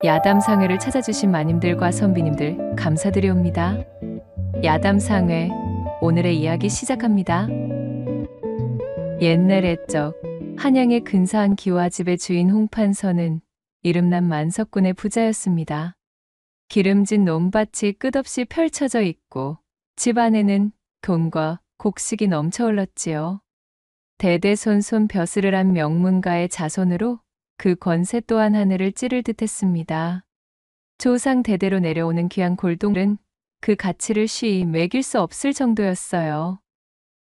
야담상회를 찾아주신 마님들과 선비님들 감사드리옵니다. 야담상회 오늘의 이야기 시작합니다. 옛날 옛적 한양의 근사한 기와집의 주인 홍판서는 이름난 만석군의 부자였습니다. 기름진 논밭이 끝없이 펼쳐져 있고 집 안에는 돈과 곡식이 넘쳐 흘렀지요. 대대손손 벼슬을 한 명문가의 자손으로 그 권세 또한 하늘을 찌를 듯했습니다. 조상 대대로 내려오는 귀한 골동은 그 가치를 쉬이 매길 수 없을 정도였어요.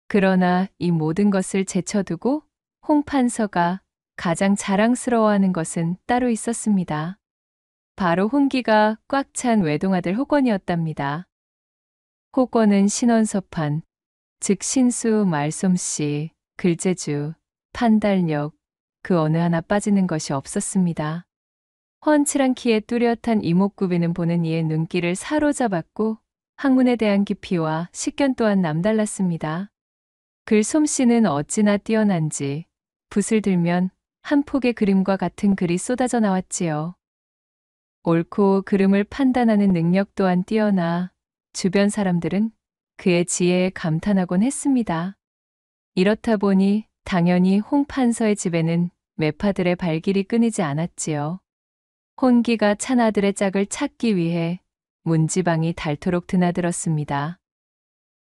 그러나 이 모든 것을 제쳐두고 홍판서가 가장 자랑스러워하는 것은 따로 있었습니다. 바로 홍기가 꽉 찬 외동아들 호권이었답니다. 호권은 신원서판, 즉 신수, 말솜씨, 글재주, 판단력, 그 어느 하나 빠지는 것이 없었습니다. 훤칠한 키에 뚜렷한 이목구비는 보는 이의 눈길을 사로잡았고 학문에 대한 깊이와 식견 또한 남달랐습니다. 글솜씨는 어찌나 뛰어난지 붓을 들면 한 폭의 그림과 같은 글이 쏟아져 나왔지요. 옳고 그름을 판단하는 능력 또한 뛰어나 주변 사람들은 그의 지혜에 감탄하곤 했습니다. 이렇다 보니 당연히 홍판서의 집에는 매파들의 발길이 끊이지 않았지요. 혼기가 찬 아들의 짝을 찾기 위해 문지방이 닳도록 드나들었습니다.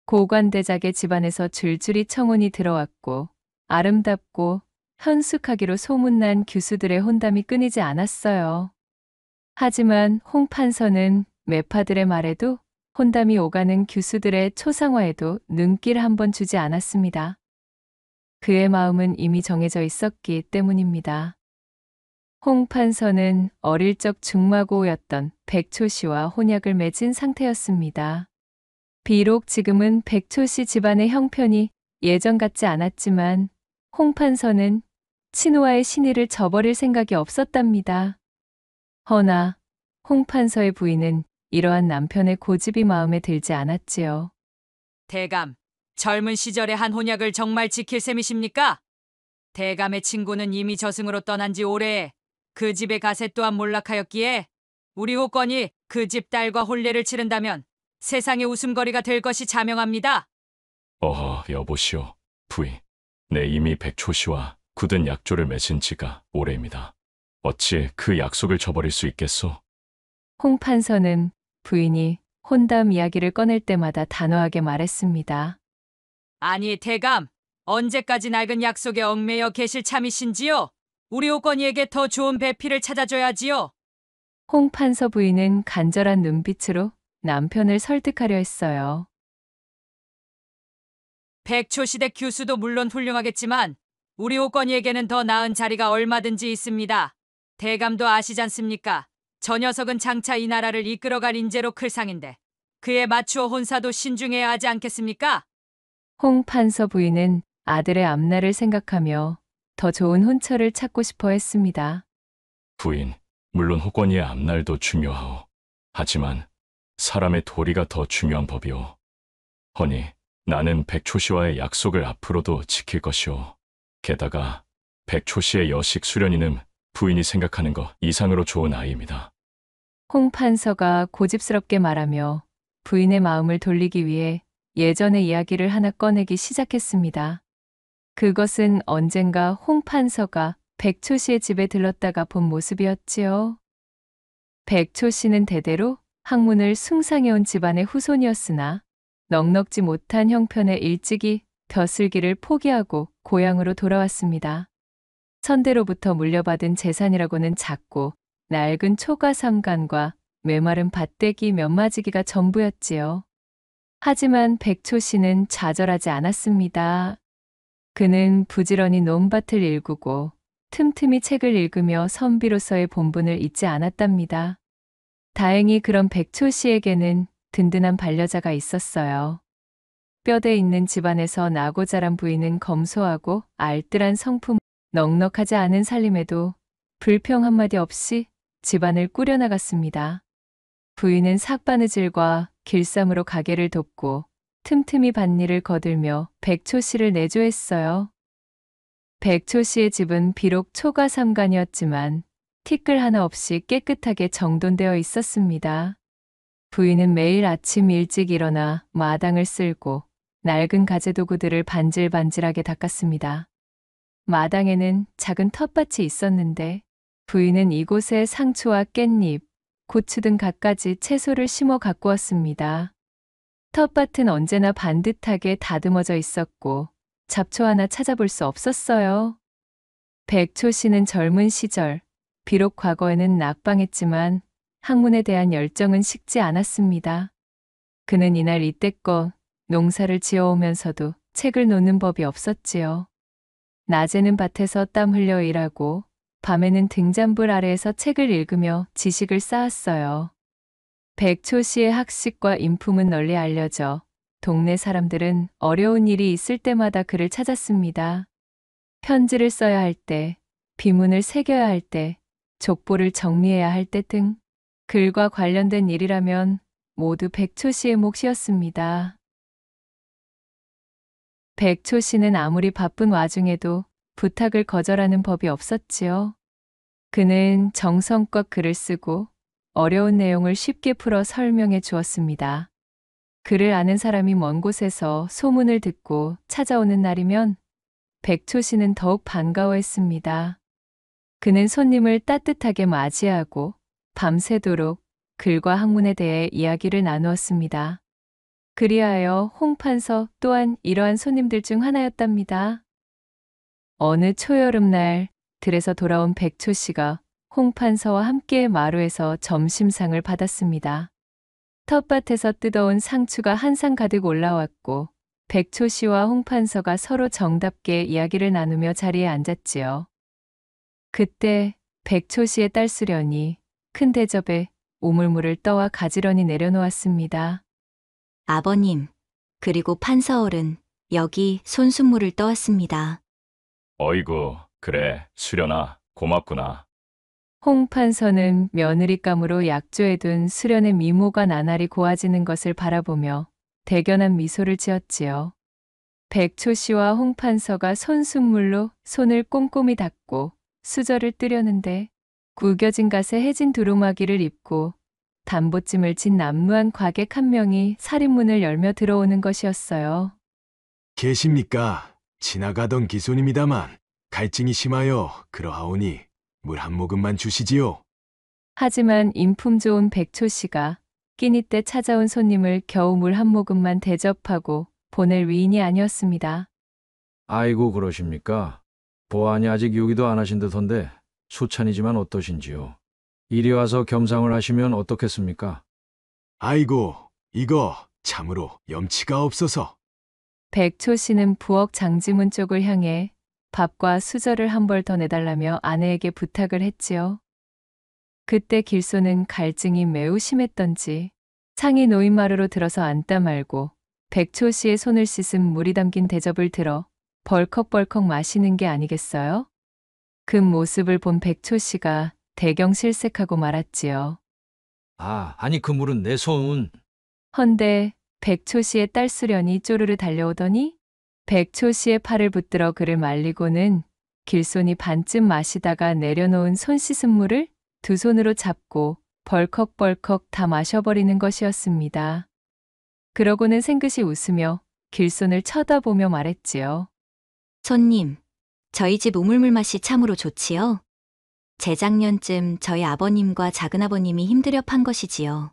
고관대작의 집안에서 줄줄이 청혼이 들어왔고 아름답고 현숙하기로 소문난 규수들의 혼담이 끊이지 않았어요. 하지만 홍판서는 매파들의 말에도 혼담이 오가는 규수들의 초상화에도 눈길 한번 주지 않았습니다. 그의 마음은 이미 정해져 있었기 때문입니다. 홍판서는 어릴 적 중마고우였던 백초씨와 혼약을 맺은 상태였습니다. 비록 지금은 백초씨 집안의 형편이 예전 같지 않았지만 홍판서는 친우와의 신의를 저버릴 생각이 없었답니다. 허나 홍판서의 부인은 이러한 남편의 고집이 마음에 들지 않았지요. 대감, 젊은 시절의 한 혼약을 정말 지킬 셈이십니까? 대감의 친구는 이미 저승으로 떠난 지 오래 그 집의 가세 또한 몰락하였기에 우리 호권이 그 집 딸과 혼례를 치른다면 세상의 웃음거리가 될 것이 자명합니다. 어허, 여보시오. 부인, 내 이미 백초씨와 굳은 약조를 맺은 지가 오래입니다. 어찌 그 약속을 저버릴 수 있겠소? 홍판서는 부인이 혼담 이야기를 꺼낼 때마다 단호하게 말했습니다. 아니 대감, 언제까지 낡은 약속에 얽매여 계실 참이신지요? 우리 호권이에게 더 좋은 배필을 찾아줘야지요. 홍판서 부인은 간절한 눈빛으로 남편을 설득하려 했어요. 백초시대 규수도 물론 훌륭하겠지만 우리 호권이에게는 더 나은 자리가 얼마든지 있습니다. 대감도 아시잖습니까? 저 녀석은 장차 이 나라를 이끌어갈 인재로 클 상인데 그에 맞추어 혼사도 신중해야 하지 않겠습니까? 홍판서 부인은 아들의 앞날을 생각하며 더 좋은 혼처를 찾고 싶어 했습니다. 부인, 물론 호권이의 앞날도 중요하오. 하지만 사람의 도리가 더 중요한 법이오. 허니 나는 백초씨와의 약속을 앞으로도 지킬 것이오. 게다가 백초씨의 여식 수련이는 부인이 생각하는 것 이상으로 좋은 아이입니다. 홍판서가 고집스럽게 말하며 부인의 마음을 돌리기 위해 예전의 이야기를 하나 꺼내기 시작했습니다. 그것은 언젠가 홍판서가 백초씨의 집에 들렀다가 본 모습이었지요. 백초씨는 대대로 학문을 숭상해온 집안의 후손이었으나 넉넉지 못한 형편에 일찍이 벼슬기를 포기하고 고향으로 돌아왔습니다. 선대로부터 물려받은 재산이라고는 작고 낡은 초가삼간과 메마른 밭대기 몇 마지기가 전부였지요. 하지만 백초씨는 좌절하지 않았습니다. 그는 부지런히 논밭을 일구고 틈틈이 책을 읽으며 선비로서의 본분을 잊지 않았답니다. 다행히 그런 백초씨에게는 든든한 반려자가 있었어요. 뼈대 있는 집안에서 나고 자란 부인은 검소하고 알뜰한 성품, 넉넉하지 않은 살림에도 불평 한마디 없이 집안을 꾸려나갔습니다. 부인은 삭바느질과 길쌈으로 가게를 돕고 틈틈이 밭일을 거들며 백초씨를 내조했어요. 백초씨의 집은 비록 초가삼간이었지만 티끌 하나 없이 깨끗하게 정돈되어 있었습니다. 부인은 매일 아침 일찍 일어나 마당을 쓸고 낡은 가재도구들을 반질반질하게 닦았습니다. 마당에는 작은 텃밭이 있었는데 부인은 이곳에 상추와 깻잎, 고추 등 갖가지 채소를 심어 갖고 왔습니다. 텃밭은 언제나 반듯하게 다듬어져 있었고 잡초 하나 찾아볼 수 없었어요. 백초 씨는 젊은 시절, 비록 과거에는 낙방했지만 학문에 대한 열정은 식지 않았습니다. 그는 이날 이때껏 농사를 지어오면서도 책을 놓는 법이 없었지요. 낮에는 밭에서 땀 흘려 일하고 밤에는 등잔불 아래에서 책을 읽으며 지식을 쌓았어요. 백초 씨의 학식과 인품은 널리 알려져 동네 사람들은 어려운 일이 있을 때마다 그를 찾았습니다. 편지를 써야 할 때, 비문을 새겨야 할 때, 족보를 정리해야 할 때 등 글과 관련된 일이라면 모두 백초 씨의 몫이었습니다. 백초 씨는 아무리 바쁜 와중에도 부탁을 거절하는 법이 없었지요. 그는 정성껏 글을 쓰고 어려운 내용을 쉽게 풀어 설명해 주었습니다. 그를 아는 사람이 먼 곳에서 소문을 듣고 찾아오는 날이면 백초 씨는 더욱 반가워했습니다. 그는 손님을 따뜻하게 맞이하고 밤새도록 글과 학문에 대해 이야기를 나누었습니다. 그리하여 홍판서 또한 이러한 손님들 중 하나였답니다. 어느 초여름날 들에서 돌아온 백초 씨가 홍판서와 함께 마루에서 점심상을 받았습니다. 텃밭에서 뜯어온 상추가 한 상 가득 올라왔고 백초 씨와 홍판서가 서로 정답게 이야기를 나누며 자리에 앉았지요. 그때 백초 씨의 딸 수련이 큰 대접에 오물물을 떠와 가지런히 내려놓았습니다. 아버님, 그리고 판서어른, 여기 손순물을 떠왔습니다. 어이구, 그래, 수련아, 고맙구나. 홍판서는 며느리감으로 약조해둔 수련의 미모가 나날이 고와지는 것을 바라보며 대견한 미소를 지었지요. 백초 씨와 홍판서가 손순물로 손을 꼼꼼히 닦고 수저를 뜨려는데 구겨진 갓에 해진 두루마기를 입고 담보찜을 진 남루한 과객 한 명이 살인문을 열며 들어오는 것이었어요. 계십니까? 지나가던 기손입니다만 갈증이 심하여 그러하오니 물 한 모금만 주시지요. 하지만 인품 좋은 백초 씨가 끼니 때 찾아온 손님을 겨우 물 한 모금만 대접하고 보낼 위인이 아니었습니다. 아이고 그러십니까? 보안이 아직 요기도 안 하신 듯한데 수찬이지만 어떠신지요? 이리 와서 겸상을 하시면 어떻겠습니까? 아이고, 이거 참으로 염치가 없어서. 백초 씨는 부엌 장지문 쪽을 향해 밥과 수저를 한 벌 더 내달라며 아내에게 부탁을 했지요. 그때 길소는 갈증이 매우 심했던지 창이 놓인 마루로 들어서 앉다 말고 백초 씨의 손을 씻은 물이 담긴 대접을 들어 벌컥벌컥 마시는 게 아니겠어요? 그 모습을 본 백초 씨가 대경실색하고 말았지요. 아니 그 물은 내 손. 헌데 백초 씨의 딸 수련이 쪼르르 달려오더니 백초 씨의 팔을 붙들어 그를 말리고는 길손이 반쯤 마시다가 내려놓은 손 씻은 물을 두 손으로 잡고 벌컥벌컥 다 마셔버리는 것이었습니다. 그러고는 생긋이 웃으며 길손을 쳐다보며 말했지요. 손님, 저희 집 우물물 맛이 참으로 좋지요? 재작년쯤 저희 아버님과 작은아버님이 힘들여 판 것이지요.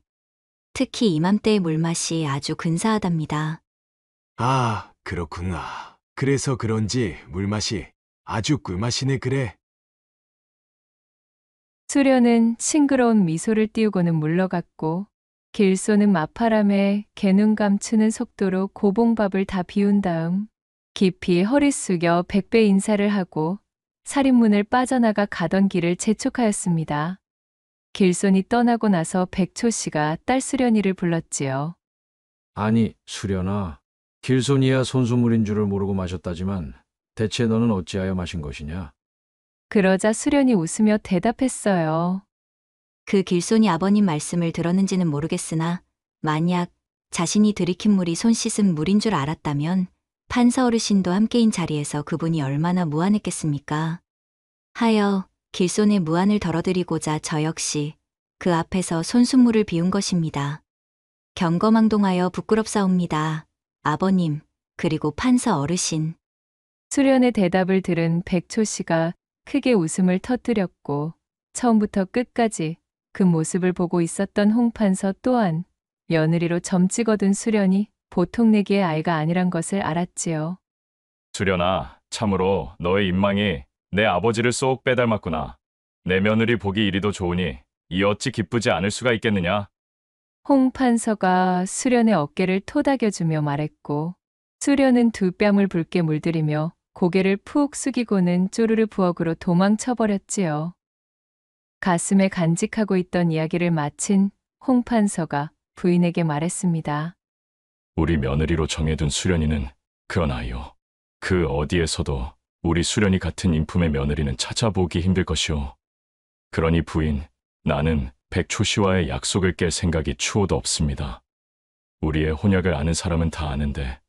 특히 이맘때의 물맛이 아주 근사하답니다. 아, 그렇구나. 그래서 그런지 물맛이 아주 꿀맛이네 그래. 수련은 싱그러운 미소를 띄우고는 물러갔고 길소는 맞바람에 개눈 감추는 속도로 고봉밥을 다 비운 다음 깊이 허리 숙여 백배 인사를 하고 살인문을 빠져나가 가던 길을 재촉하였습니다. 길손이 떠나고 나서 백초 씨가 딸 수련이를 불렀지요. 아니 수련아, 길손이야 손수물인 줄을 모르고 마셨다지만 대체 너는 어찌하여 마신 것이냐? 그러자 수련이 웃으며 대답했어요. 그 길손이 아버님 말씀을 들었는지는 모르겠으나 만약 자신이 들이킨 물이 손 씻은 물인 줄 알았다면 판서 어르신도 함께인 자리에서 그분이 얼마나 무안했겠습니까? 하여 길손에 무안을 덜어드리고자 저 역시 그 앞에서 손순물을 비운 것입니다. 경거망동하여 부끄럽사옵니다. 아버님, 그리고 판서 어르신. 수련의 대답을 들은 백초 씨가 크게 웃음을 터뜨렸고 처음부터 끝까지 그 모습을 보고 있었던 홍판서 또한 며느리로 점 찍어둔 수련이 보통 내기의 아이가 아니란 것을 알았지요. 수련아, 참으로 너의 인망이 내 아버지를 쏙 빼닮았구나. 내 며느리 보기 이리도 좋으니 이 어찌 기쁘지 않을 수가 있겠느냐? 홍판서가 수련의 어깨를 토닥여주며 말했고 수련은 두 뺨을 붉게 물들이며 고개를 푹 숙이고는 쪼르르 부엌으로 도망쳐버렸지요. 가슴에 간직하고 있던 이야기를 마친 홍판서가 부인에게 말했습니다. 우리 며느리로 정해둔 수련이는 그런 아이요. 그 어디에서도 우리 수련이 같은 인품의 며느리는 찾아보기 힘들 것이오. 그러니 부인, 나는 백초 씨와의 약속을 깰 생각이 추호도 없습니다. 우리의 혼약을 아는 사람은 다 아는데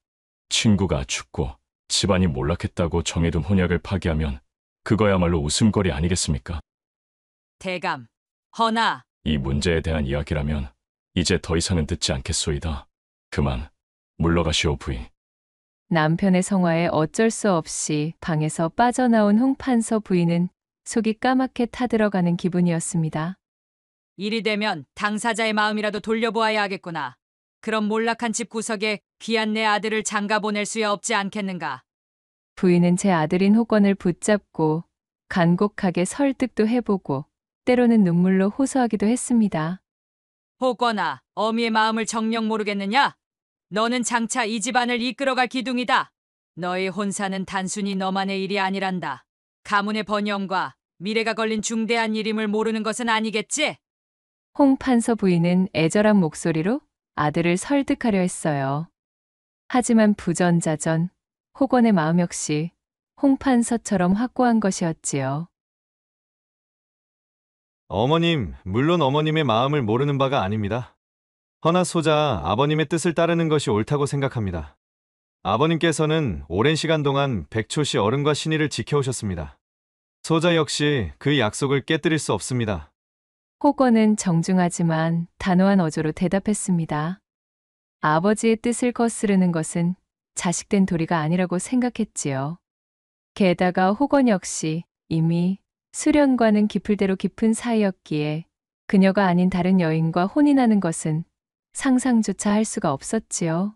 친구가 죽고 집안이 몰락했다고 정해둔 혼약을 파기하면 그거야말로 웃음거리 아니겠습니까? 대감, 허나 이 문제에 대한 이야기라면 이제 더 이상은 듣지 않겠소이다. 그만 물러가시오 부인. 남편의 성화에 어쩔 수 없이 방에서 빠져나온 홍판서 부인은 속이 까맣게 타들어가는 기분이었습니다. 일이 되면 당사자의 마음이라도 돌려보아야 하겠구나. 그럼 몰락한 집 구석에 귀한 내 아들을 장가 보낼 수야 없지 않겠는가. 부인은 제 아들인 호건을 붙잡고 간곡하게 설득도 해보고 때로는 눈물로 호소하기도 했습니다. 호건아, 어미의 마음을 정녕 모르겠느냐? 너는 장차 이 집안을 이끌어갈 기둥이다. 너의 혼사는 단순히 너만의 일이 아니란다. 가문의 번영과 미래가 걸린 중대한 일임을 모르는 것은 아니겠지? 홍판서 부인은 애절한 목소리로 아들을 설득하려 했어요. 하지만 부전자전, 호건의 마음 역시 홍판서처럼 확고한 것이었지요. 어머님, 물론 어머님의 마음을 모르는 바가 아닙니다. 허나 소자 아버님의 뜻을 따르는 것이 옳다고 생각합니다. 아버님께서는 오랜 시간 동안 백초 씨 어른과 신의를 지켜오셨습니다. 소자 역시 그 약속을 깨뜨릴 수 없습니다. 호건은 정중하지만 단호한 어조로 대답했습니다. 아버지의 뜻을 거스르는 것은 자식된 도리가 아니라고 생각했지요. 게다가 호건 역시 이미 수련과는 깊을 대로 깊은 사이였기에 그녀가 아닌 다른 여인과 혼인하는 것은 상상조차 할 수가 없었지요.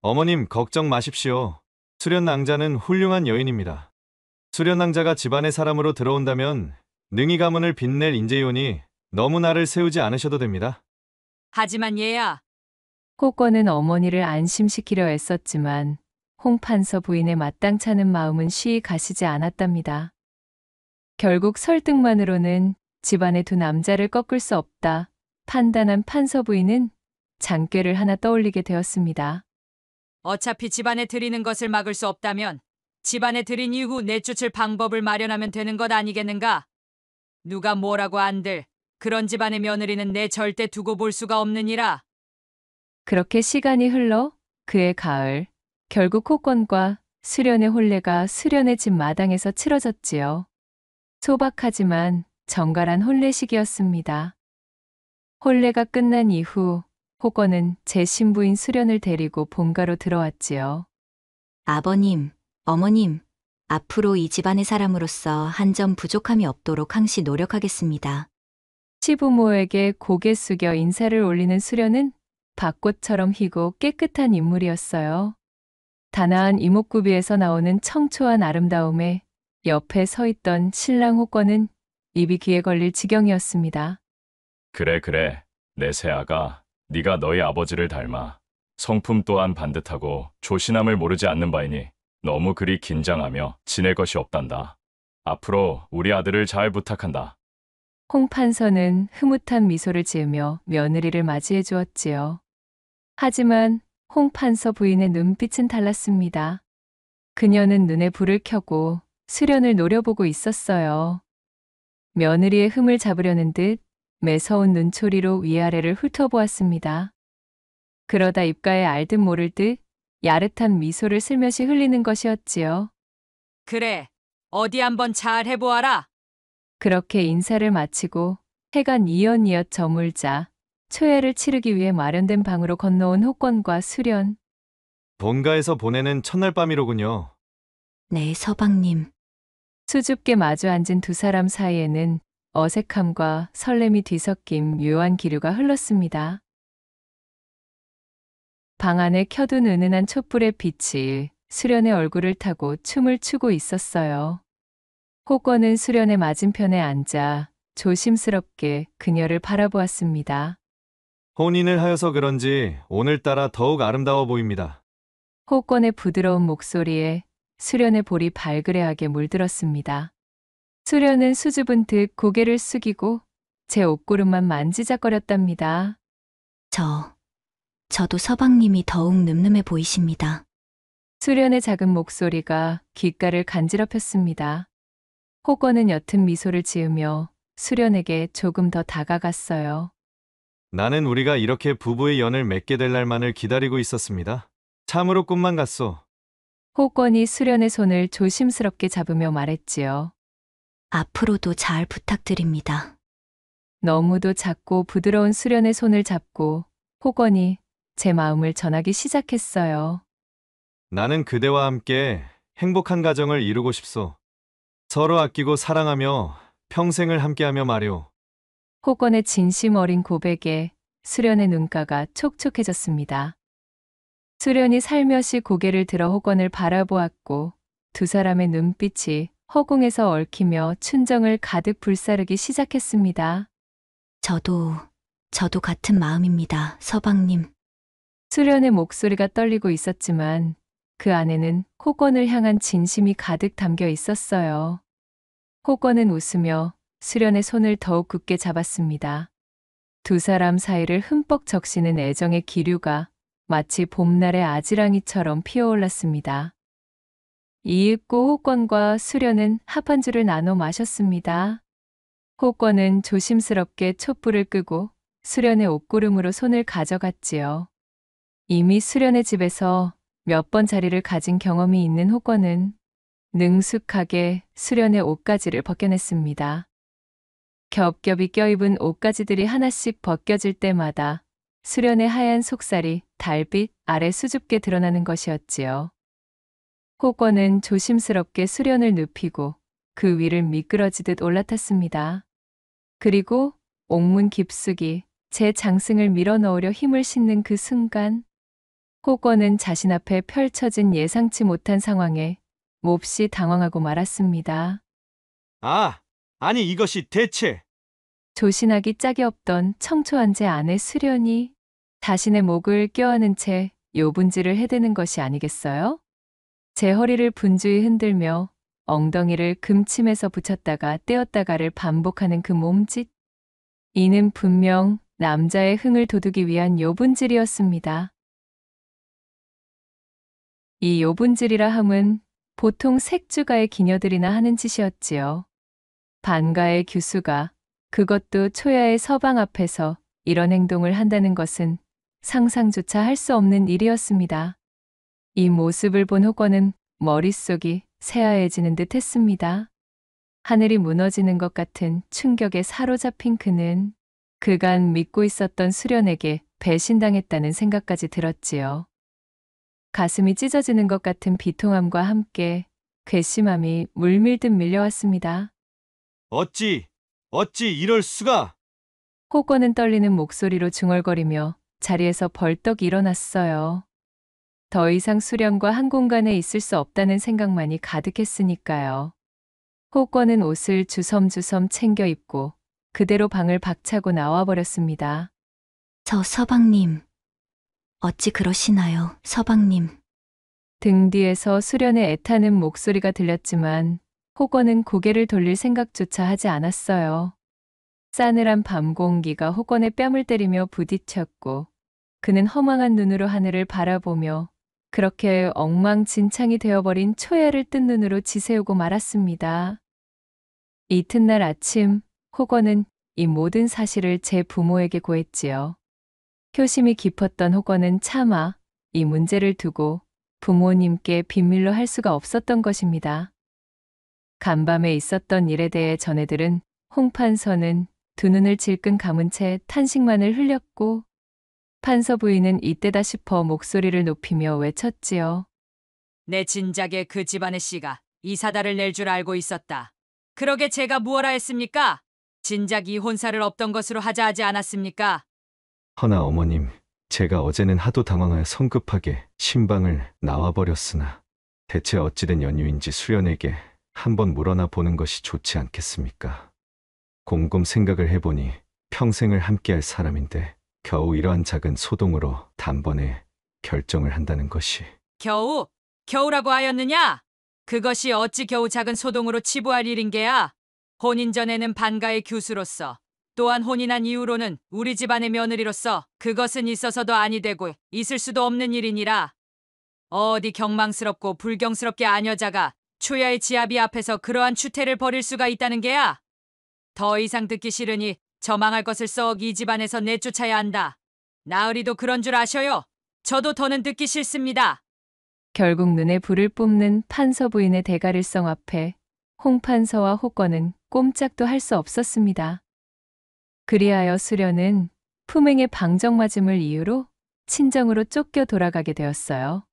어머님, 걱정 마십시오. 수련 낭자는 훌륭한 여인입니다. 수련 낭자가 집안의 사람으로 들어온다면 능히 가문을 빛낼 인재이오니 너무 나를 세우지 않으셔도 됩니다. 하지만 얘야, 호건은 어머니를 안심시키려 애썼지만 홍판서 부인의 마땅찮은 마음은 쉬이 가시지 않았답니다. 결국 설득만으로는 집안의 두 남자를 꺾을 수 없다 판단한 판서 부인은 장꾀를 하나 떠올리게 되었습니다. 어차피 집안에 들이는 것을 막을 수 없다면 집안에 들인 이후 내쫓을 방법을 마련하면 되는 것 아니겠는가? 누가 뭐라고 안들 그런 집안의 며느리는 내 절대 두고 볼 수가 없느니라. 그렇게 시간이 흘러 그해 가을, 결국 호건과 수련의 혼례가 수련의 집 마당에서 치러졌지요. 소박하지만 정갈한 혼례식이었습니다. 혼례가 끝난 이후 호건은 제 신부인 수련을 데리고 본가로 들어왔지요. 아버님, 어머님, 앞으로 이 집안의 사람으로서 한 점 부족함이 없도록 항시 노력하겠습니다. 시부모에게 고개 숙여 인사를 올리는 수련은 밭꽃처럼 희고 깨끗한 인물이었어요. 단아한 이목구비에서 나오는 청초한 아름다움에 옆에 서 있던 신랑 호건은 입이 귀에 걸릴 지경이었습니다. 그래, 내 새아가 네가 너희 아버지를 닮아 성품 또한 반듯하고 조신함을 모르지 않는 바이니 너무 그리 긴장하며 지낼 것이 없단다. 앞으로 우리 아들을 잘 부탁한다. 홍판서는 흐뭇한 미소를 지으며 며느리를 맞이해 주었지요. 하지만 홍판서 부인의 눈빛은 달랐습니다. 그녀는 눈에 불을 켜고 수련을 노려보고 있었어요. 며느리의 흠을 잡으려는 듯 매서운 눈초리로 위아래를 훑어보았습니다. 그러다 입가에 알듯 모를 듯 야릇한 미소를 슬며시 흘리는 것이었지요. 그래, 어디 한번 잘 해보아라. 그렇게 인사를 마치고 해가 뉘엿뉘엿 저물자 초야를 치르기 위해 마련된 방으로 건너온 호권과 수련. 본가에서 보내는 첫날 밤이로군요. 네, 서방님. 수줍게 마주 앉은 두 사람 사이에는 어색함과 설렘이 뒤섞인 묘한 기류가 흘렀습니다. 방 안에 켜둔 은은한 촛불의 빛이 수련의 얼굴을 타고 춤을 추고 있었어요. 호권은 수련의 맞은편에 앉아 조심스럽게 그녀를 바라보았습니다. 혼인을 하여서 그런지 오늘따라 더욱 아름다워 보입니다. 호권의 부드러운 목소리에 수련의 볼이 발그레하게 물들었습니다. 수련은 수줍은 듯 고개를 숙이고 제 옷구름만 만지작거렸답니다. 저도 서방님이 더욱 늠름해 보이십니다. 수련의 작은 목소리가 귓가를 간지럽혔습니다. 호권은 옅은 미소를 지으며 수련에게 조금 더 다가갔어요. 나는 우리가 이렇게 부부의 연을 맺게 될 날만을 기다리고 있었습니다. 참으로 꿈만 같소. 호권이 수련의 손을 조심스럽게 잡으며 말했지요. 앞으로도 잘 부탁드립니다. 너무도 작고 부드러운 수련의 손을 잡고 호권이 제 마음을 전하기 시작했어요. 나는 그대와 함께 행복한 가정을 이루고 싶소. 서로 아끼고 사랑하며 평생을 함께하며 말이오. 호권의 진심 어린 고백에 수련의 눈가가 촉촉해졌습니다. 수련이 살며시 고개를 들어 호권을 바라보았고 두 사람의 눈빛이 허공에서 얽히며 춘정을 가득 불사르기 시작했습니다. 저도 같은 마음입니다, 서방님. 수련의 목소리가 떨리고 있었지만 그 안에는 호권을 향한 진심이 가득 담겨 있었어요. 호권은 웃으며 수련의 손을 더욱 굳게 잡았습니다. 두 사람 사이를 흠뻑 적시는 애정의 기류가 마치 봄날의 아지랑이처럼 피어올랐습니다. 이윽고 호권과 수련은 합 한 줄을 나눠 마셨습니다. 호권은 조심스럽게 촛불을 끄고 수련의 옷구름으로 손을 가져갔지요. 이미 수련의 집에서 몇 번 자리를 가진 경험이 있는 호권은 능숙하게 수련의 옷가지를 벗겨냈습니다. 겹겹이 껴입은 옷가지들이 하나씩 벗겨질 때마다 수련의 하얀 속살이 달빛 아래 수줍게 드러나는 것이었지요. 호권은 조심스럽게 수련을 눕히고 그 위를 미끄러지듯 올라탔습니다. 그리고 옥문 깊숙이 제 장승을 밀어넣으려 힘을 싣는 그 순간 호권은 자신 앞에 펼쳐진 예상치 못한 상황에 몹시 당황하고 말았습니다. 아니 이것이 대체... 조신하기 짝이 없던 청초한 제 아내 수련이 자신의 목을 껴안은 채 요분지를 해대는 것이 아니겠어요? 제 허리를 분주히 흔들며 엉덩이를 금침에서 붙였다가 떼었다가를 반복하는 그 몸짓. 이는 분명 남자의 흥을 돋우기 위한 요분질이었습니다. 이 요분질이라 함은 보통 색주가의 기녀들이나 하는 짓이었지요. 반가의 규수가 그것도 초야의 서방 앞에서 이런 행동을 한다는 것은 상상조차 할 수 없는 일이었습니다. 이 모습을 본 호권은 머릿속이 새하얘지는 듯 했습니다. 하늘이 무너지는 것 같은 충격에 사로잡힌 그는 그간 믿고 있었던 수련에게 배신당했다는 생각까지 들었지요. 가슴이 찢어지는 것 같은 비통함과 함께 괘씸함이 물밀듯 밀려왔습니다. 어찌 이럴 수가... 호권은 떨리는 목소리로 중얼거리며 자리에서 벌떡 일어났어요. 더 이상 수련과 한 공간에 있을 수 없다는 생각만이 가득했으니까요. 호권은 옷을 주섬주섬 챙겨 입고 그대로 방을 박차고 나와버렸습니다. 서방님. 어찌 그러시나요, 서방님. 등 뒤에서 수련의 애타는 목소리가 들렸지만 호권은 고개를 돌릴 생각조차 하지 않았어요. 싸늘한 밤 공기가 호권의 뺨을 때리며 부딪혔고 그는 허망한 눈으로 하늘을 바라보며 그렇게 엉망진창이 되어버린 초야를 뜬 눈으로 지새우고 말았습니다. 이튿날 아침 호권은 이 모든 사실을 제 부모에게 고했지요. 효심이 깊었던 호권은 차마 이 문제를 두고 부모님께 비밀로 할 수가 없었던 것입니다. 간밤에 있었던 일에 대해 전애들은 홍 판서는 두 눈을 질끈 감은 채 탄식만을 흘렸고 판서 부인은 이때다 싶어 목소리를 높이며 외쳤지요. 내 진작에 그 집안의 씨가 이 사달을 낼 줄 알고 있었다. 그러게 제가 무엇라 했습니까? 진작 이 혼사를 없던 것으로 하자 하지 않았습니까? 허나 어머님, 제가 어제는 하도 당황하여 성급하게 신방을 나와버렸으나 대체 어찌된 연유인지 수련에게 한번 물어나 보는 것이 좋지 않겠습니까? 곰곰 생각을 해보니 평생을 함께할 사람인데 겨우 이러한 작은 소동으로 단번에 결정을 한다는 것이 겨우라고 하였느냐? 그것이 어찌 겨우 작은 소동으로 치부할 일인 게야? 혼인 전에는 반가의 규수로서 또한 혼인한 이후로는 우리 집안의 며느리로서 그것은 있어서도 아니 되고 있을 수도 없는 일이니라. 어디 경망스럽고 불경스럽게 아녀자가 초야의 지아비 앞에서 그러한 추태를 벌일 수가 있다는 게야? 더 이상 듣기 싫으니 저 망할 것을 썩 이 집안에서 내쫓아야 한다. 나으리도 그런 줄 아셔요. 저도 더는 듣기 싫습니다. 결국 눈에 불을 뿜는 판서 부인의 대가릴성 앞에 홍 판서와 호권은 꼼짝도 할 수 없었습니다. 그리하여 수련은 품행의 방정맞음을 이유로 친정으로 쫓겨 돌아가게 되었어요.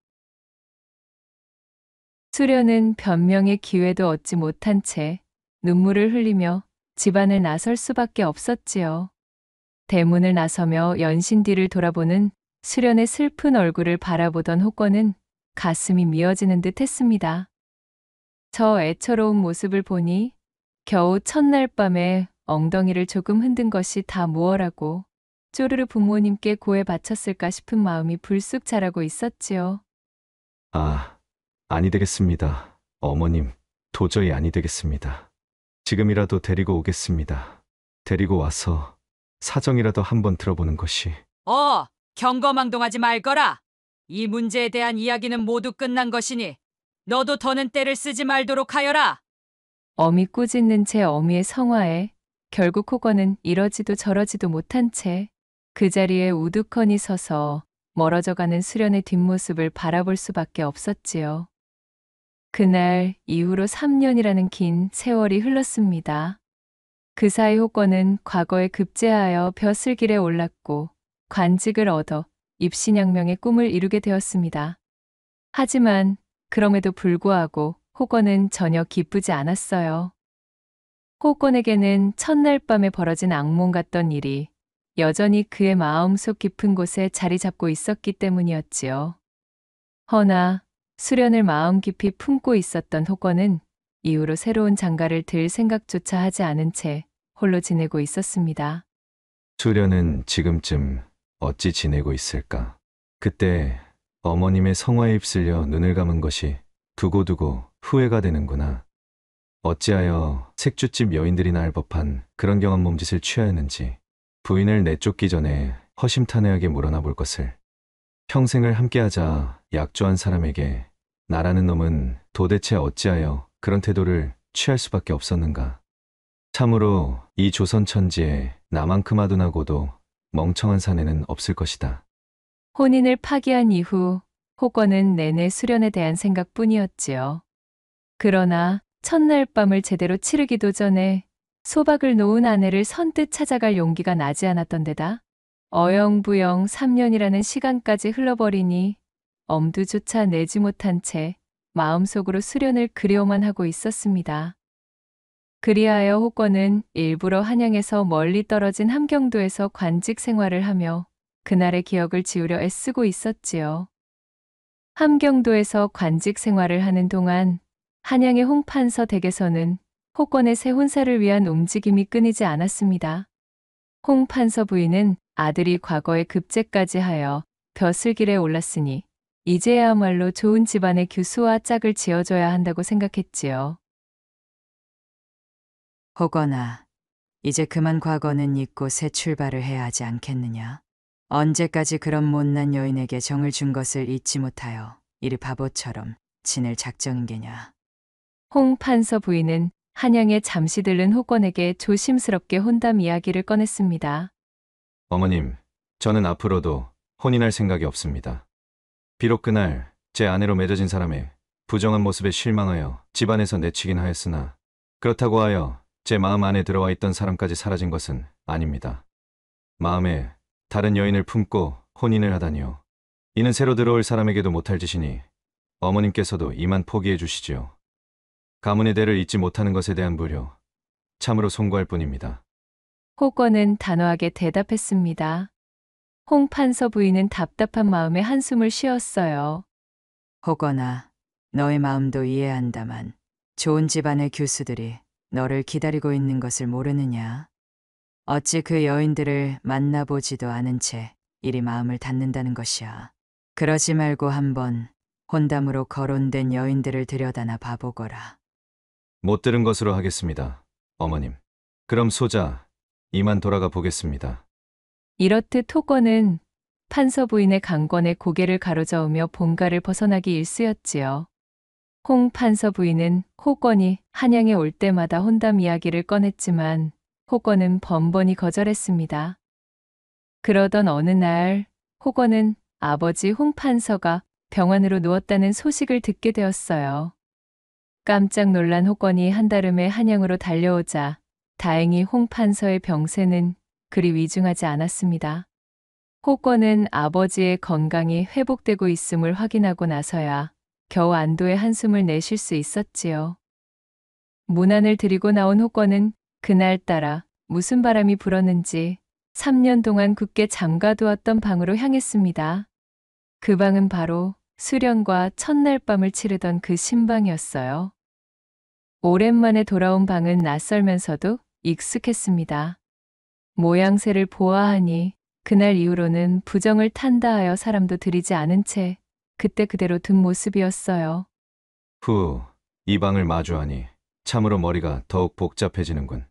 수련은 변명의 기회도 얻지 못한 채 눈물을 흘리며 집안을 나설 수밖에 없었지요. 대문을 나서며 연신 뒤를 돌아보는 수련의 슬픈 얼굴을 바라보던 호권은 가슴이 미어지는 듯 했습니다. 저 애처로운 모습을 보니 겨우 첫날 밤에 엉덩이를 조금 흔든 것이 다 무엇라고 쪼르르 부모님께 고해 바쳤을까 싶은 마음이 불쑥 자라고 있었지요. 아니 되겠습니다. 어머님, 도저히 아니 되겠습니다. 지금이라도 데리고 오겠습니다. 데리고 와서 사정이라도 한번 들어보는 것이. 경거망동하지 말거라. 이 문제에 대한 이야기는 모두 끝난 것이니 너도 더는 때를 쓰지 말도록 하여라. 어미 꾸짖는 채 어미의 성화에 결국 호건은 이러지도 저러지도 못한 채 그 자리에 우두커니 서서 멀어져가는 수련의 뒷모습을 바라볼 수밖에 없었지요. 그날 이후로 3년이라는 긴 세월이 흘렀습니다. 그 사이 호건은 과거에 급제하여 벼슬길에 올랐고 관직을 얻어 입신양명의 꿈을 이루게 되었습니다. 하지만 그럼에도 불구하고 호건은 전혀 기쁘지 않았어요. 호건에게는 첫날 밤에 벌어진 악몽 같던 일이 여전히 그의 마음속 깊은 곳에 자리 잡고 있었기 때문이었지요. 허나 수련을 마음 깊이 품고 있었던 호건은 이후로 새로운 장가를 들 생각조차 하지 않은 채 홀로 지내고 있었습니다. 수련은 지금쯤 어찌 지내고 있을까? 그때 어머님의 성화에 휩쓸려 눈을 감은 것이 두고두고 후회가 되는구나. 어찌하여 색주집 여인들이나 할 법한 그런 경한 몸짓을 취하였는지 부인을 내쫓기 전에 허심탄회하게 물어나 볼 것을. 평생을 함께하자 약조한 사람에게 나라는 놈은 도대체 어찌하여 그런 태도를 취할 수밖에 없었는가. 참으로 이 조선 천지에 나만큼 아둔하고도 멍청한 사내는 없을 것이다. 혼인을 파기한 이후 호건은 내내 수련에 대한 생각뿐이었지요. 그러나 첫날 밤을 제대로 치르기도 전에 소박을 놓은 아내를 선뜻 찾아갈 용기가 나지 않았던 데다 어영부영 3년이라는 시간까지 흘러버리니 엄두조차 내지 못한 채 마음속으로 수련을 그리워만 하고 있었습니다. 그리하여 호건은 일부러 한양에서 멀리 떨어진 함경도에서 관직 생활을 하며 그날의 기억을 지우려 애쓰고 있었지요. 함경도에서 관직 생활을 하는 동안 한양의 홍판서 댁에서는 호건의 새 혼사를 위한 움직임이 끊이지 않았습니다. 홍판서 부인은 아들이 과거에 급제까지 하여 벼슬길에 올랐으니 이제야말로 좋은 집안의 규수와 짝을 지어줘야 한다고 생각했지요. 호건아, 이제 그만 과거는 잊고 새 출발을 해야 하지 않겠느냐? 언제까지 그런 못난 여인에게 정을 준 것을 잊지 못하여 이리 바보처럼 지낼 작정인 게냐? 홍판서 부인은 한양에 잠시 들른 호건에게 조심스럽게 혼담 이야기를 꺼냈습니다. 어머님, 저는 앞으로도 혼인할 생각이 없습니다. 비록 그날 제 아내로 맺어진 사람의 부정한 모습에 실망하여 집안에서 내치긴 하였으나 그렇다고 하여 제 마음 안에 들어와 있던 사람까지 사라진 것은 아닙니다. 마음에 다른 여인을 품고 혼인을 하다니요. 이는 새로 들어올 사람에게도 못할 짓이니 어머님께서도 이만 포기해 주시지요. 가문의 대를 잊지 못하는 것에 대한 불효, 참으로 송구할 뿐입니다. 호건은 단호하게 대답했습니다. 홍 판서 부인은 답답한 마음에 한숨을 쉬었어요. 호건아, 너의 마음도 이해한다만 좋은 집안의 교수들이 너를 기다리고 있는 것을 모르느냐? 어찌 그 여인들을 만나보지도 않은 채 이리 마음을 닫는다는 것이야. 그러지 말고 한번 혼담으로 거론된 여인들을 들여다나 봐보거라. 못 들은 것으로 하겠습니다, 어머님. 그럼 소자, 이만 돌아가 보겠습니다. 이렇듯 호건은 판서 부인의 강권에 고개를 가로저으며 본가를 벗어나기 일쑤였지요. 홍 판서 부인은 호건이 한양에 올 때마다 혼담 이야기를 꺼냈지만 호건은 번번이 거절했습니다. 그러던 어느 날 호건은 아버지 홍 판서가 병환으로 누웠다는 소식을 듣게 되었어요. 깜짝 놀란 호건이 한달음에 한양으로 달려오자 다행히 홍 판서의 병세는 그리 위중하지 않았습니다. 호건은 아버지의 건강이 회복되고 있음을 확인하고 나서야 겨우 안도의 한숨을 내쉴 수 있었지요. 문안을 들이고 나온 호건은 그날따라 무슨 바람이 불었는지 3년 동안 굳게 잠가두었던 방으로 향했습니다. 그 방은 바로 수련과 첫날 밤을 치르던 그 신방이었어요. 오랜만에 돌아온 방은 낯설면서도 익숙했습니다. 모양새를 보아하니 그날 이후로는 부정을 탄다 하여 사람도 들이지 않은 채 그때 그대로 둔 모습이었어요. 후, 이 방을 마주하니 참으로 머리가 더욱 복잡해지는군.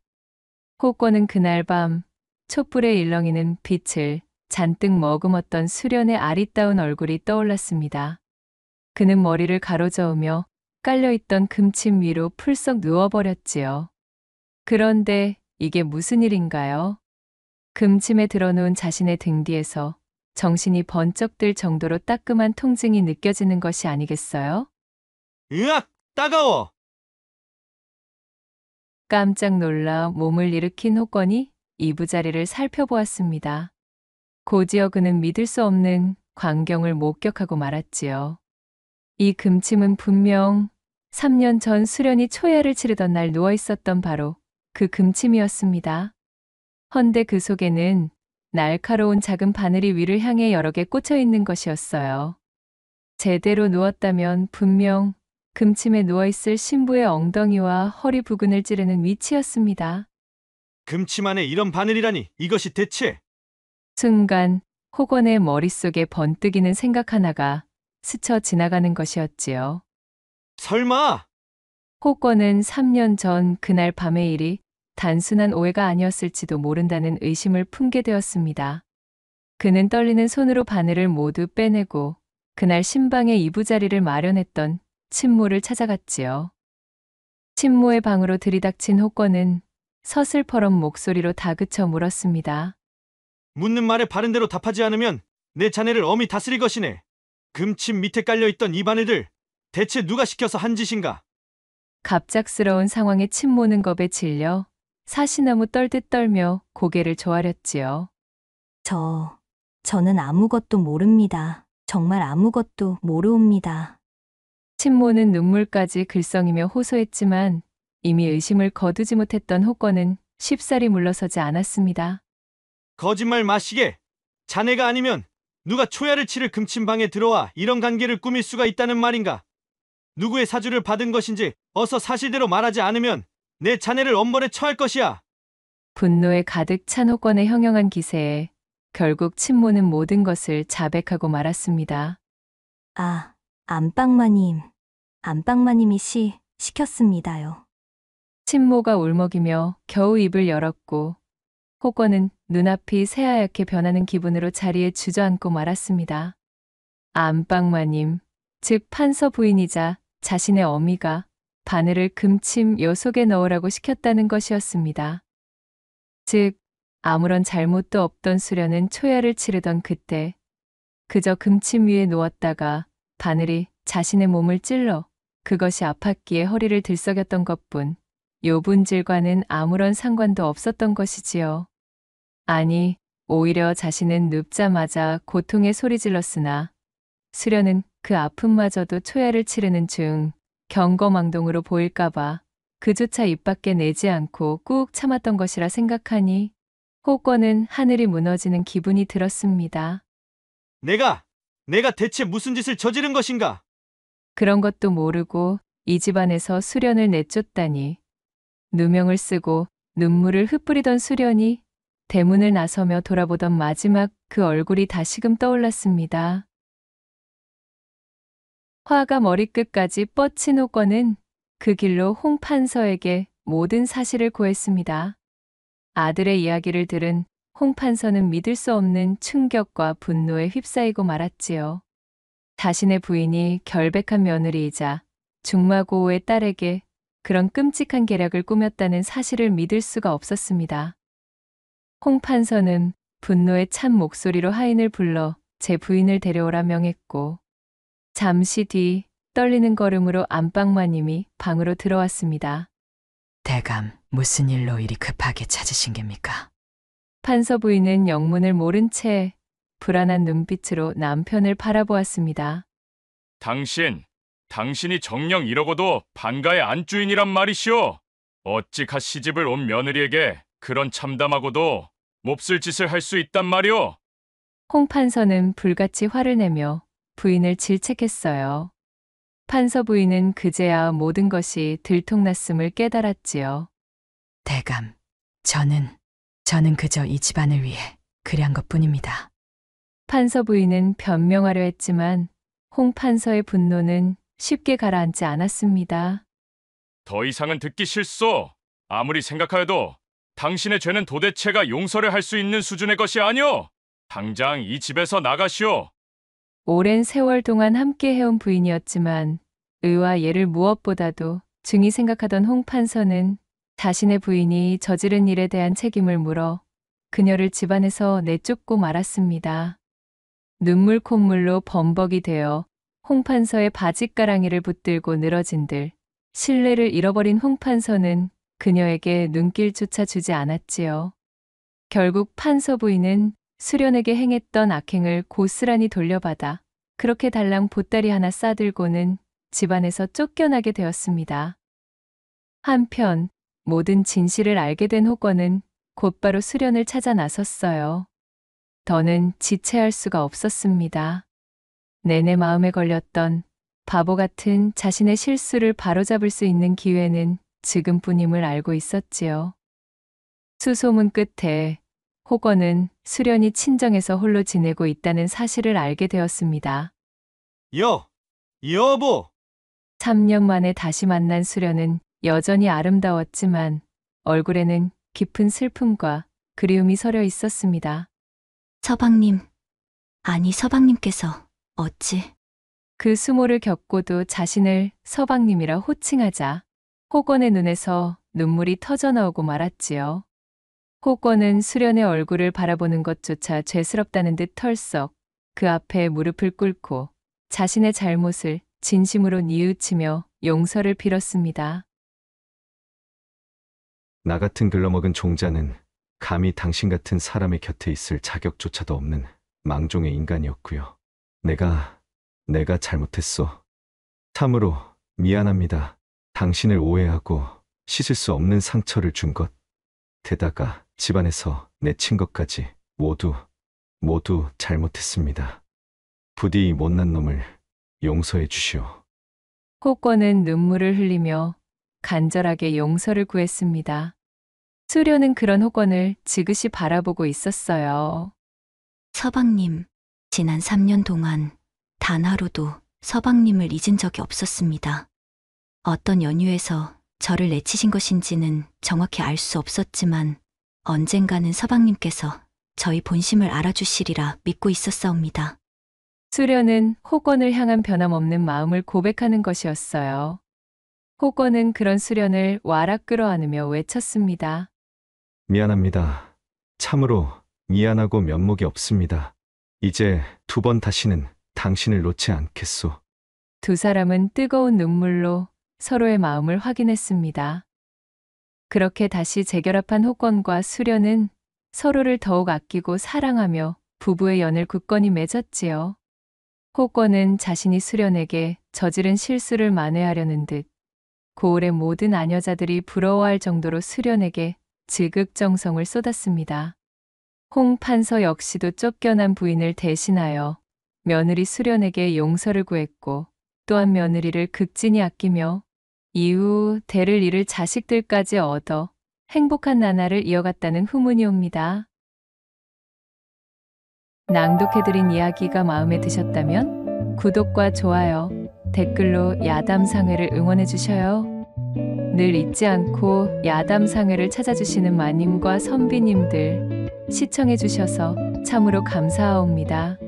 호건은 그날 밤 촛불에 일렁이는 빛을 잔뜩 머금었던 수련의 아리따운 얼굴이 떠올랐습니다. 그는 머리를 가로저으며 깔려있던 금침 위로 풀썩 누워버렸지요. 그런데 이게 무슨 일인가요? 금침에 들어놓은 자신의 등 뒤에서 정신이 번쩍 들 정도로 따끔한 통증이 느껴지는 것이 아니겠어요? 으악! 따가워! 깜짝 놀라 몸을 일으킨 호건이 이부자리를 살펴보았습니다. 곧이어 그는 믿을 수 없는 광경을 목격하고 말았지요. 이 금침은 분명 3년 전 수련이 초야를 치르던 날 누워 있었던 바로 그 금침이었습니다. 헌데 그 속에는 날카로운 작은 바늘이 위를 향해 여러 개 꽂혀 있는 것이었어요. 제대로 누웠다면 분명 금침에 누워있을 신부의 엉덩이와 허리 부근을 찌르는 위치였습니다. 금침 안에 이런 바늘이라니 이것이 대체... 순간 호건의 머릿속에 번뜩이는 생각 하나가 스쳐 지나가는 것이었지요. 설마! 호건은 3년 전 그날 밤의 일이 단순한 오해가 아니었을지도 모른다는 의심을 품게 되었습니다. 그는 떨리는 손으로 바늘을 모두 빼내고 그날 신방의 이부자리를 마련했던 친모를 찾아갔지요. 친모의 방으로 들이닥친 호건은 서슬퍼런 목소리로 다그쳐 물었습니다. 묻는 말에 바른 대로 답하지 않으면 내 자네를 엄히 다스릴 것이네. 금침 밑에 깔려있던 이 바늘들 대체 누가 시켜서 한 짓인가? 갑작스러운 상황에 친모는 겁에 질려 사시나무 떨듯 떨며 고개를 조아렸지요. 저는 아무것도 모릅니다. 정말 아무것도 모르옵니다. 친모는 눈물까지 글썽이며 호소했지만 이미 의심을 거두지 못했던 호건은 쉽사리 물러서지 않았습니다. 거짓말 마시게! 자네가 아니면 누가 초야를 치를 금침방에 들어와 이런 관계를 꾸밀 수가 있다는 말인가? 누구의 사주를 받은 것인지 어서 사실대로 말하지 않으면 내 자네를 엄벌에 처할 것이야. 분노에 가득 찬 호건의 형형한 기세에 결국 친모는 모든 것을 자백하고 말았습니다. 아, 안방마님이 시켰습니다요. 친모가 울먹이며 겨우 입을 열었고 호건은 눈앞이 새하얗게 변하는 기분으로 자리에 주저앉고 말았습니다. 안방마님, 즉 판서 부인이자 자신의 어미가 바늘을 금침 요 속에 넣으라고 시켰다는 것이었습니다. 즉 아무런 잘못도 없던 수련은 초야를 치르던 그때 그저 금침 위에 누웠다가 바늘이 자신의 몸을 찔러 그것이 아팠기에 허리를 들썩였던 것뿐 요 분질과는 아무런 상관도 없었던 것이지요. 아니, 오히려 자신은 눕자마자 고통에 소리 질렀으나 수련은 그 아픔마저도 초야를 치르는 중 경거망동으로 보일까봐 그조차 입 밖에 내지 않고 꾹 참았던 것이라 생각하니 호권은 하늘이 무너지는 기분이 들었습니다. 내가 대체 무슨 짓을 저지른 것인가? 그런 것도 모르고 이 집안에서 수련을 내쫓다니. 누명을 쓰고 눈물을 흩뿌리던 수련이 대문을 나서며 돌아보던 마지막 그 얼굴이 다시금 떠올랐습니다. 화가 머리끝까지 뻗친 호권은 그 길로 홍 판서에게 모든 사실을 고했습니다. 아들의 이야기를 들은 홍 판서는 믿을 수 없는 충격과 분노에 휩싸이고 말았지요. 자신의 부인이 결백한 며느리이자 중마고우의 딸에게 그런 끔찍한 계략을 꾸몄다는 사실을 믿을 수가 없었습니다. 홍 판서는 분노에 찬 목소리로 하인을 불러 제 부인을 데려오라 명했고 잠시 뒤 떨리는 걸음으로 안방마님이 방으로 들어왔습니다. 대감, 무슨 일로 이리 급하게 찾으신 겁니까? 판서 부인은 영문을 모른 채 불안한 눈빛으로 남편을 바라보았습니다. 당신이 정녕 이러고도 반가의 안주인이란 말이시오. 어찌가 시집을 온 며느리에게 그런 참담하고도 몹쓸 짓을 할 수 있단 말이오. 홍 판서는 불같이 화를 내며 부인을 질책했어요. 판서 부인은 그제야 모든 것이 들통났음을 깨달았지요. 대감, 저는 그저 이 집안을 위해 그리한 것뿐입니다. 판서 부인은 변명하려 했지만 홍 판서의 분노는 쉽게 가라앉지 않았습니다. 더 이상은 듣기 싫소. 아무리 생각하여도 당신의 죄는 도대체가 용서를 할 수 있는 수준의 것이 아니오. 당장 이 집에서 나가시오. 오랜 세월 동안 함께 해온 부인이었지만 의와 예를 무엇보다도 중히 생각하던 홍 판서는 자신의 부인이 저지른 일에 대한 책임을 물어 그녀를 집안에서 내쫓고 말았습니다. 눈물 콧물로 범벅이 되어 홍 판서의 바짓가랑이를 붙들고 늘어진들 신뢰를 잃어버린 홍 판서는 그녀에게 눈길조차 주지 않았지요. 결국 판서 부인은 수련에게 행했던 악행을 고스란히 돌려받아 그렇게 달랑 보따리 하나 싸들고는 집안에서 쫓겨나게 되었습니다. 한편 모든 진실을 알게 된 호권은 곧바로 수련을 찾아 나섰어요. 더는 지체할 수가 없었습니다. 내내 마음에 걸렸던 바보 같은 자신의 실수를 바로잡을 수 있는 기회는 지금뿐임을 알고 있었지요. 수소문 끝에 호건은 수련이 친정에서 홀로 지내고 있다는 사실을 알게 되었습니다. 여보! 3년 만에 다시 만난 수련은 여전히 아름다웠지만 얼굴에는 깊은 슬픔과 그리움이 서려 있었습니다. 서방님께서 어찌? 그 수모를 겪고도 자신을 서방님이라 호칭하자 호건의 눈에서 눈물이 터져나오고 말았지요. 호건은 수련의 얼굴을 바라보는 것조차 죄스럽다는 듯 털썩 그 앞에 무릎을 꿇고 자신의 잘못을 진심으로 뉘우치며 용서를 빌었습니다. 나 같은 글러먹은 종자는 감히 당신 같은 사람의 곁에 있을 자격조차도 없는 망종의 인간이었고요. 내가 잘못했소. 참으로 미안합니다. 당신을 오해하고 씻을 수 없는 상처를 준 것, 게다가 집안에서 내친 것까지 모두 잘못했습니다. 부디 이 못난 놈을 용서해 주시오. 호건은 눈물을 흘리며 간절하게 용서를 구했습니다. 수련은 그런 호건을 지그시 바라보고 있었어요. 서방님, 지난 3년 동안 단 하루도 서방님을 잊은 적이 없었습니다. 어떤 연유에서 저를 내치신 것인지는 정확히 알 수 없었지만 언젠가는 서방님께서 저희 본심을 알아주시리라 믿고 있었사옵니다. 수련은 호건을 향한 변함없는 마음을 고백하는 것이었어요. 호건은 그런 수련을 와락 끌어안으며 외쳤습니다. 미안합니다. 참으로 미안하고 면목이 없습니다. 이제 2번 다시는 당신을 놓지 않겠소. 두 사람은 뜨거운 눈물로 서로의 마음을 확인했습니다. 그렇게 다시 재결합한 호권과 수련은 서로를 더욱 아끼고 사랑하며 부부의 연을 굳건히 맺었지요. 호권은 자신이 수련에게 저지른 실수를 만회하려는 듯 고을의 모든 아녀자들이 부러워할 정도로 수련에게 지극정성을 쏟았습니다. 홍 판서 역시도 쫓겨난 부인을 대신하여 며느리 수련에게 용서를 구했고 또한 며느리를 극진히 아끼며 이후 대를 이을 자식들까지 얻어 행복한 나날을 이어갔다는 후문이 옵니다. 낭독해드린 이야기가 마음에 드셨다면 구독과 좋아요, 댓글로 야담상회를 응원해주셔요. 늘 잊지 않고 야담상회를 찾아주시는 마님과 선비님들 시청해주셔서 참으로 감사하옵니다.